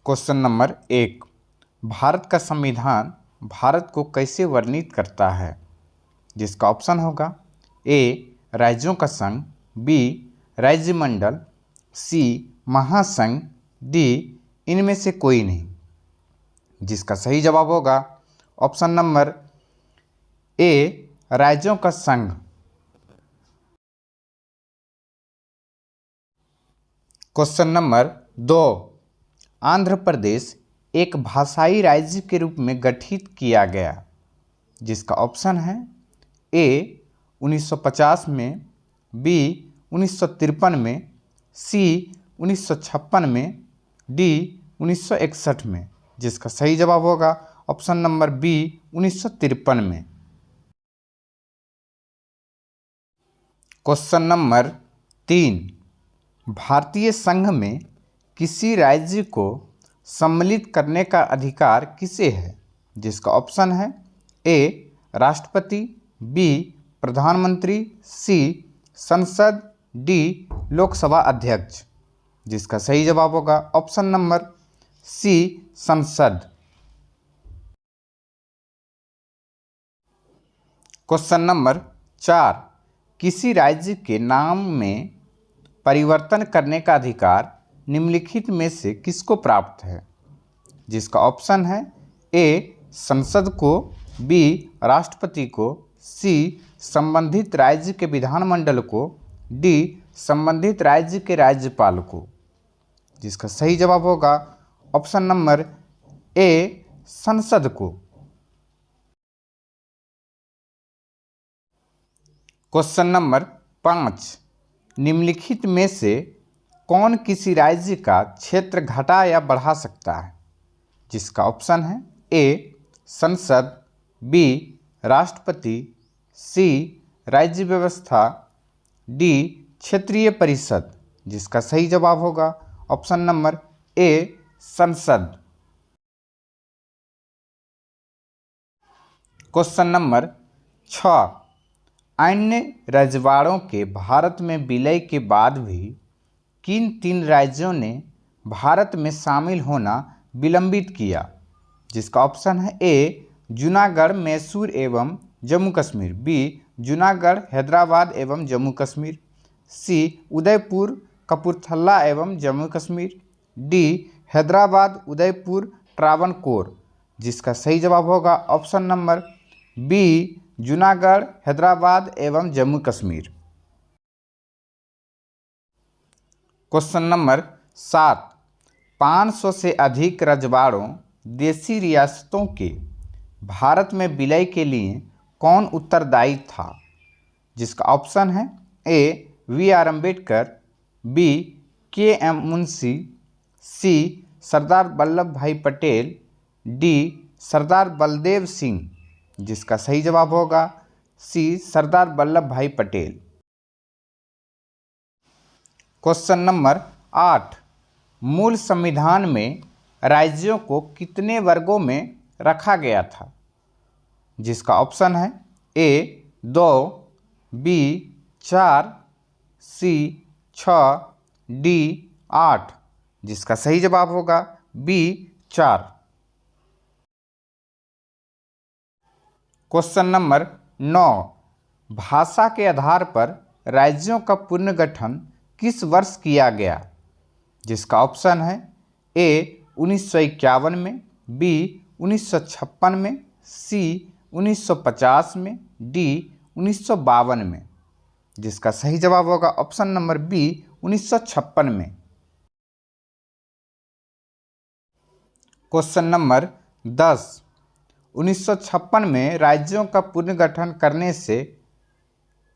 Question number 1, Bharat का संविधान भारत को कैसे वर्णित करता है? जिसका ऑप्शन होगा ए राज्यों का संघ, बी राज्यमंडल, सी महासंघ, डी इनमें से कोई नहीं। जिसका सही जवाब होगा ऑप्शन नंबर ए राज्यों का संघ। क्वेश्चन नंबर 2, आंध्र प्रदेश एक भाषाई राज्य के रूप में गठित किया गया। जिसका ऑप्शन है ए 1950 में, बी 1953 में, सी 1956 में, डी 1961 में। जिसका सही जवाब होगा ऑप्शन नंबर बी 1953 में। क्वेश्चन नंबर 3, भारतीय संघ में किसी राज्य को सम्मिलित करने का अधिकार किसे है? जिसका ऑप्शन है ए राष्ट्रपति, बी प्रधानमंत्री, सी संसद, डी लोकसभा अध्यक्ष। जिसका सही जवाब होगा ऑप्शन नंबर सी संसद। क्वेश्चन नंबर 4, किसी राज्य के नाम में परिवर्तन करने का अधिकार निम्नलिखित में से किसको प्राप्त है? जिसका ऑप्शन है ए संसद को, बी राष्ट्रपति को, सी संबंधित राज्य के विधानमंडल को, डी संबंधित राज्य के राज्यपाल को। जिसका सही जवाब होगा ऑप्शन नंबर ए संसद को। क्वेश्चन नंबर 5, निम्नलिखित में से कौन किसी राज्य का क्षेत्र घटा या बढ़ा सकता है? जिसका ऑप्शन है ए संसद, बी राष्ट्रपति, सी राज्य व्यवस्था, डी क्षेत्रीय परिषद। जिसका सही जवाब होगा ऑप्शन नंबर ए संसद। क्वेश्चन नंबर 6, अन्य रजवाड़ों के भारत में विलय के बाद भी किन 3 राज्यों ने भारत में शामिल होना विलंबित किया? जिसका ऑप्शन है ए जूनागढ़, मैसूर एवं जम्मू कश्मीर, बी जूनागढ़, हैदराबाद एवं जम्मू कश्मीर, सी उदयपुर, कपूरथला एवं जम्मू कश्मीर, डी हैदराबाद, उदयपुर, ट्रावनकोर। जिसका सही जवाब होगा option number B Junagadh, Hyderabad एवं जम्मू कश्मीर। क्वेश्चन नंबर 7, 500 से अधिक रजवाड़ों देशी रियासतों के भारत में विलय के लिए कौन उत्तरदायी था? जिसका ऑप्शन है A B R Ambedkar, B K M Munshi, C Sardar Vallabh Bhai Patel, D Sardar Baldev Singh. जिसका सही जवाब होगा सी सरदार वल्लभ भाई पटेल। क्वेश्चन नंबर 8, मूल संविधान में राज्यों को कितने वर्गों में रखा गया था? जिसका ऑप्शन है ए 2, बी 4, सी 6, डी 8। जिसका सही जवाब होगा बी 4। क्वेश्चन नंबर 9, भाषा के आधार पर राज्यों का पुनर्गठन किस वर्ष किया गया? जिसका ऑप्शन है ए 1951 में, बी 1956 में, सी 1950 में, डी 1952 में। जिसका सही जवाब होगा ऑप्शन नंबर बी 1956 में। क्वेश्चन नंबर 10, 1956 में राज्यों का पुनर्गठन करने से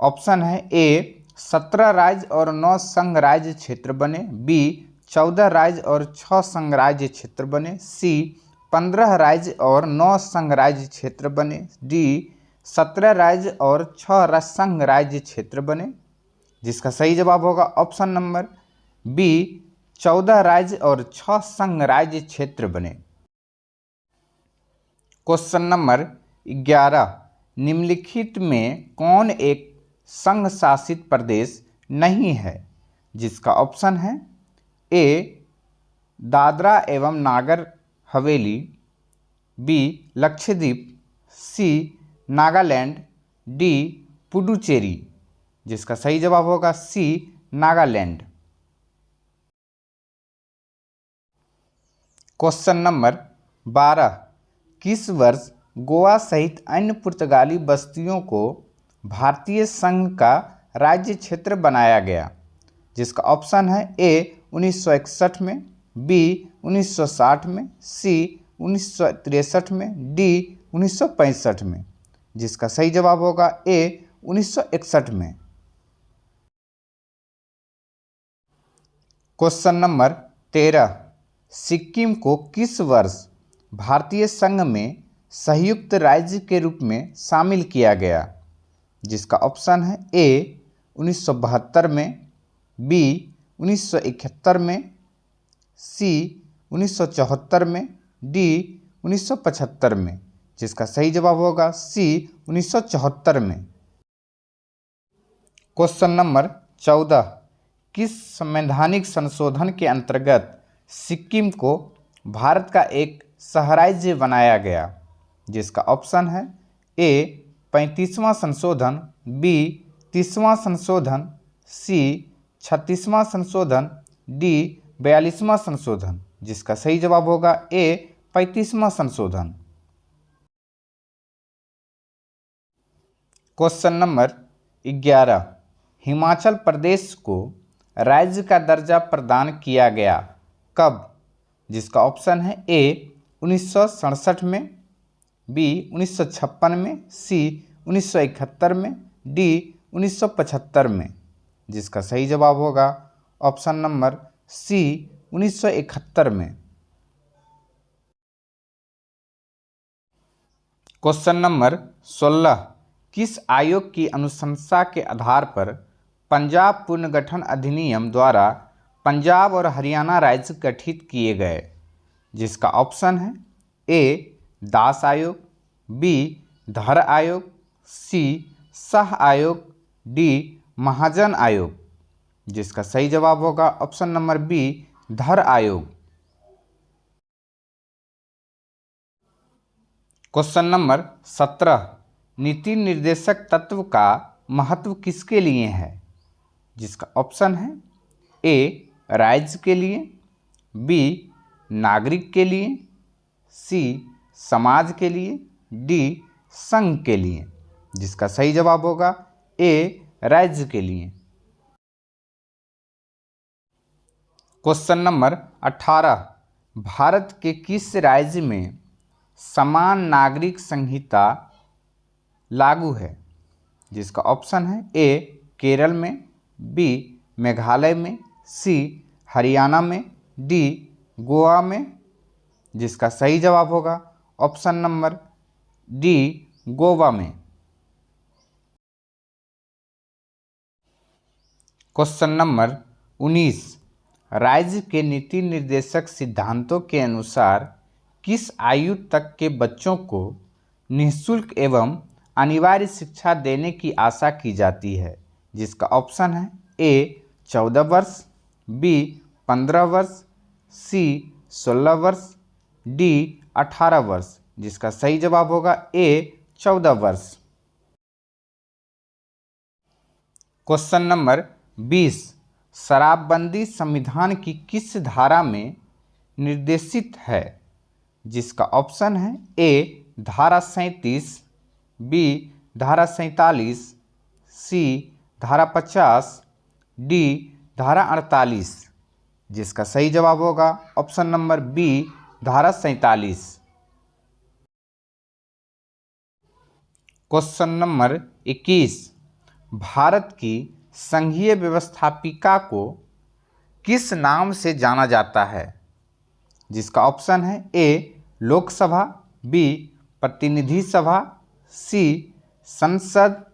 ऑप्शन है ए 17 राज्य और 9 संघ राज्य क्षेत्र बने, बी 14 राज्य और 6 संघ राज्य क्षेत्र बने, सी 15 राज्य और 9 संघ राज्य क्षेत्र बने, डी 17 राज्य और 6 संघ राज्य क्षेत्र बने। जिसका सही जवाब होगा ऑप्शन नंबर बी 14 राज्य और 6 संघ राज्य क्षेत्र बने। क्वेश्चन नंबर 11, निम्नलिखित में कौन एक संघ शासित प्रदेश नहीं है? जिसका ऑप्शन है ए दादरा एवं नागर हवेली, बी लक्षद्वीप, सी नागालैंड, डी पुडुचेरी। जिसका सही जवाब होगा सी नागालैंड। क्वेश्चन नंबर 12, किस वर्ष गोवा सहित अन्य पुर्तगाली बस्तियों को भारतीय संघ का राज्य क्षेत्र बनाया गया? जिसका ऑप्शन है ए 1961 में, बी 1960 में, सी 1963 में, डी 1965 में। जिसका सही जवाब होगा ए 1961 में। क्वेश्चन नंबर 13, सिक्किम को किस वर्ष भारतीय संघ में संयुक्त राज्य के रूप में शामिल किया गया? जिसका ऑप्शन है ए 1972 में, बी 1971 में, सी 1974 में, डी 1975 में। जिसका सही जवाब होगा सी 1974 में। क्वेश्चन नंबर 14, किस संवैधानिक संशोधन के अंतर्गत सिक्किम को भारत का एक सहराज्य बनाया गया? जिसका ऑप्शन है ए 35वां संशोधन, बी 30वां संशोधन, सी 36वां संशोधन, डी 42वां संशोधन। जिसका सही जवाब होगा ए 35वां संशोधन। क्वेश्चन नंबर 11, हिमाचल प्रदेश को राज्य का दर्जा प्रदान किया गया कब? जिसका ऑप्शन है ए 1967 में, बी 1956 में, सी 1971 में, डी 1975 में। जिसका सही जवाब होगा ऑप्शन नंबर सी 1971 में। क्वेश्चन नंबर 16, किस आयोग की अनुशंसा के आधार पर पंजाब पुनर्गठन अधिनियम द्वारा पंजाब और हरियाणा राज्य गठित किए गए? जिसका ऑप्शन है ए दास आयोग, बी धर आयोग, सी शाह आयोग, डी महाजन आयोग। जिसका सही जवाब होगा ऑप्शन नंबर बी धर आयोग। क्वेश्चन नंबर 17, नीति निर्देशक तत्व का महत्व किसके लिए है? जिसका ऑप्शन है ए राज्य के लिए, बी नागरिक के लिए, सी समाज के लिए, डी संघ के लिए। जिसका सही जवाब होगा ए राज्य के लिए। क्वेश्चन नंबर 18, भारत के किस राज्य में समान नागरिक संहिता लागू है? जिसका ऑप्शन है ए केरल में, बी मेघालय में, सी हरियाणा में, डी गोवा में। जिसका सही जवाब होगा ऑप्शन नंबर डी गोवा में। क्वेश्चन नंबर 19, राज्य के नीति निर्देशक सिद्धांतों के अनुसार किस आयु तक के बच्चों को निःशुल्क एवं अनिवार्य शिक्षा देने की आशा की जाती है? जिसका ऑप्शन है ए 14 वर्ष, बी 15 वर्ष, सी 16 वर्ष, डी 18 वर्ष। जिसका सही जवाब होगा ए 14 वर्ष। क्वेश्चन नंबर 20, शराबबंदी संविधान की किस धारा में निर्देशित है? जिसका ऑप्शन है ए धारा 37, बी धारा 47, सी धारा 50, डी धारा 48। जिसका सही जवाब होगा ऑप्शन नंबर बी धारा 47। क्वेश्चन नंबर 21, भारत की संघीय व्यवस्थापिका को किस नाम से जाना जाता है? जिसका ऑप्शन है ए लोकसभा, बी प्रतिनिधि सभा, सी संसद,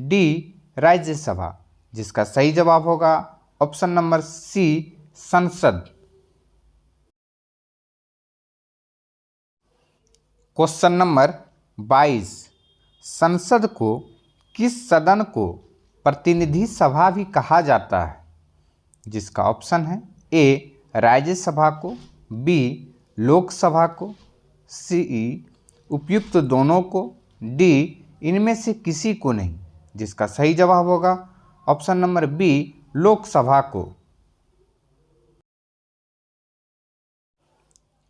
डी राज्यसभा। जिसका सही जवाब होगा ऑप्शन नंबर सी संसद। क्वेश्चन नंबर 22, संसद को किस सदन को प्रतिनिधि सभा भी कहा जाता है? जिसका ऑप्शन है ए राज्यसभा को, बी लोकसभा को, सी उपयुक्त दोनों को, डी इनमें से किसी को नहीं। जिसका सही जवाब होगा ऑप्शन नंबर बी लोकसभा को।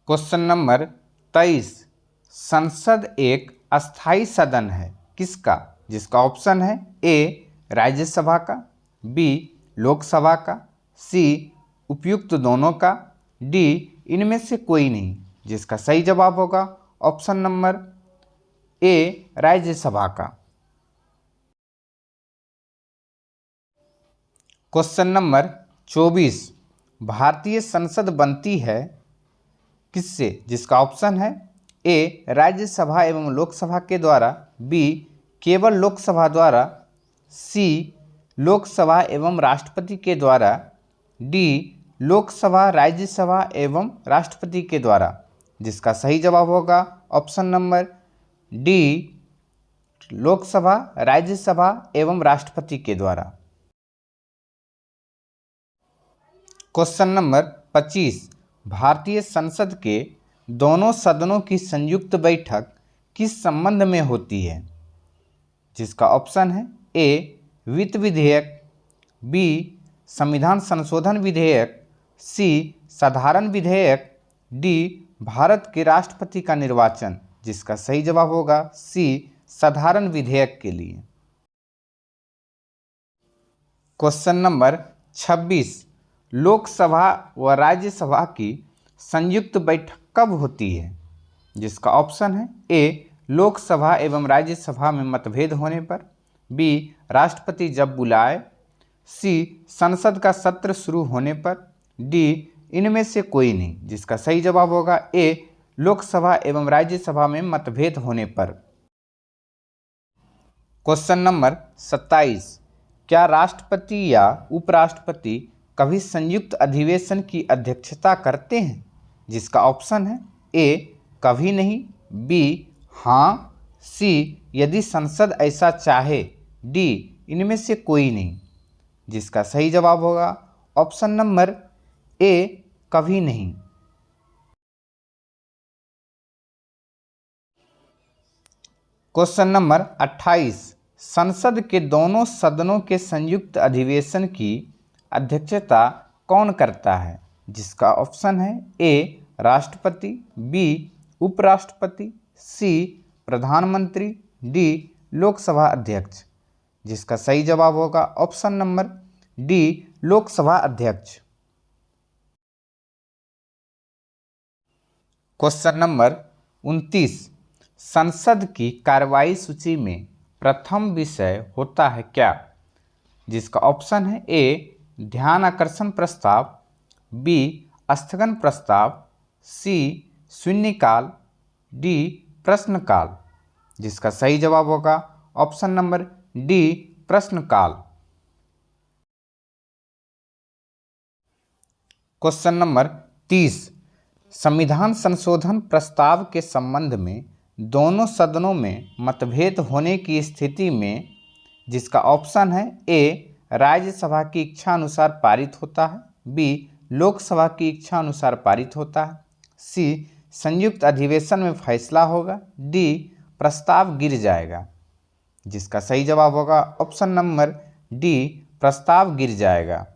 क्वेश्चन नंबर 23, संसद एक अस्थाई सदन है किसका? जिसका ऑप्शन है ए राज्यसभा का, बी लोकसभा का, सी उपयुक्त दोनों का, डी इनमें से कोई नहीं। जिसका सही जवाब होगा ऑप्शन नंबर ए राज्यसभा का। क्वेश्चन नंबर 24, भारतीय संसद बनती है किससे? जिसका ऑप्शन है ए राज्यसभा एवं लोकसभा के द्वारा, बी केवल लोकसभा द्वारा, सी लोकसभा एवं राष्ट्रपति के द्वारा, डी लोकसभा राज्यसभा एवं राष्ट्रपति के द्वारा। जिसका सही जवाब होगा option number D Lok Sabha Rajya Sabha एवं राष्ट्रपति के द्वारा। क्वेश्चन नंबर 25, भारतीय संसद के दोनों सदनों की संयुक्त बैठक किस संबंध में होती है? जिसका ऑप्शन है ए वित्त विधेयक, बी संविधान संशोधन विधेयक, सी साधारण विधेयक, डी भारत के राष्ट्रपति का निर्वाचन। जिसका सही जवाब होगा सी साधारण विधेयक के लिए। क्वेश्चन नंबर 26, लोकसभा व राज्यसभा की संयुक्त बैठक कब होती है? जिसका ऑप्शन है ए लोकसभा एवं राज्यसभा में मतभेद होने पर, बी राष्ट्रपति जब बुलाए, सी संसद का सत्र शुरू होने पर, डी इनमें से कोई नहीं। जिसका सही जवाब होगा ए लोकसभा एवं राज्यसभा में मतभेद होने पर। क्वेश्चन नंबर 27, क्या राष्ट्रपति या उपराष्ट्रपति कभी संयुक्त अधिवेशन की अध्यक्षता करते हैं? जिसका ऑप्शन है ए कभी नहीं, बी हाँ, सी यदि संसद ऐसा चाहे, डी इनमें से कोई नहीं। जिसका सही जवाब होगा ऑप्शन नंबर ए कभी नहीं। क्वेश्चन नंबर 28, संसद के दोनों सदनों के संयुक्त अधिवेशन की अध्यक्षता कौन करता है? जिसका ऑप्शन है ए राष्ट्रपति, बी उपराष्ट्रपति, सी प्रधानमंत्री, डी लोकसभा अध्यक्ष। जिसका सही जवाब होगा ऑप्शन नंबर डी लोकसभा अध्यक्ष। क्वेश्चन नंबर 29, संसद की कार्यवाही सूची में प्रथम विषय होता है क्या? जिसका ऑप्शन है ए ध्यान आकर्षण प्रस्ताव, बी स्थगन प्रस्ताव, सी शून्यकाल, डी प्रश्नकाल। जिसका सही जवाब होगा ऑप्शन नंबर डी प्रश्नकाल। क्वेश्चन नंबर 30, संविधान संशोधन प्रस्ताव के संबंध में दोनों सदनों में मतभेद होने की स्थिति में जिसका ऑप्शन है ए राज्यसभा की इच्छा अनुसार पारित होता है, बी लोकसभा की इच्छा अनुसार पारित होता है, सी संयुक्त अधिवेशन में फैसला होगा, डी प्रस्ताव गिर जाएगा। जिसका सही जवाब होगा ऑप्शन नंबर डी प्रस्ताव गिर जाएगा।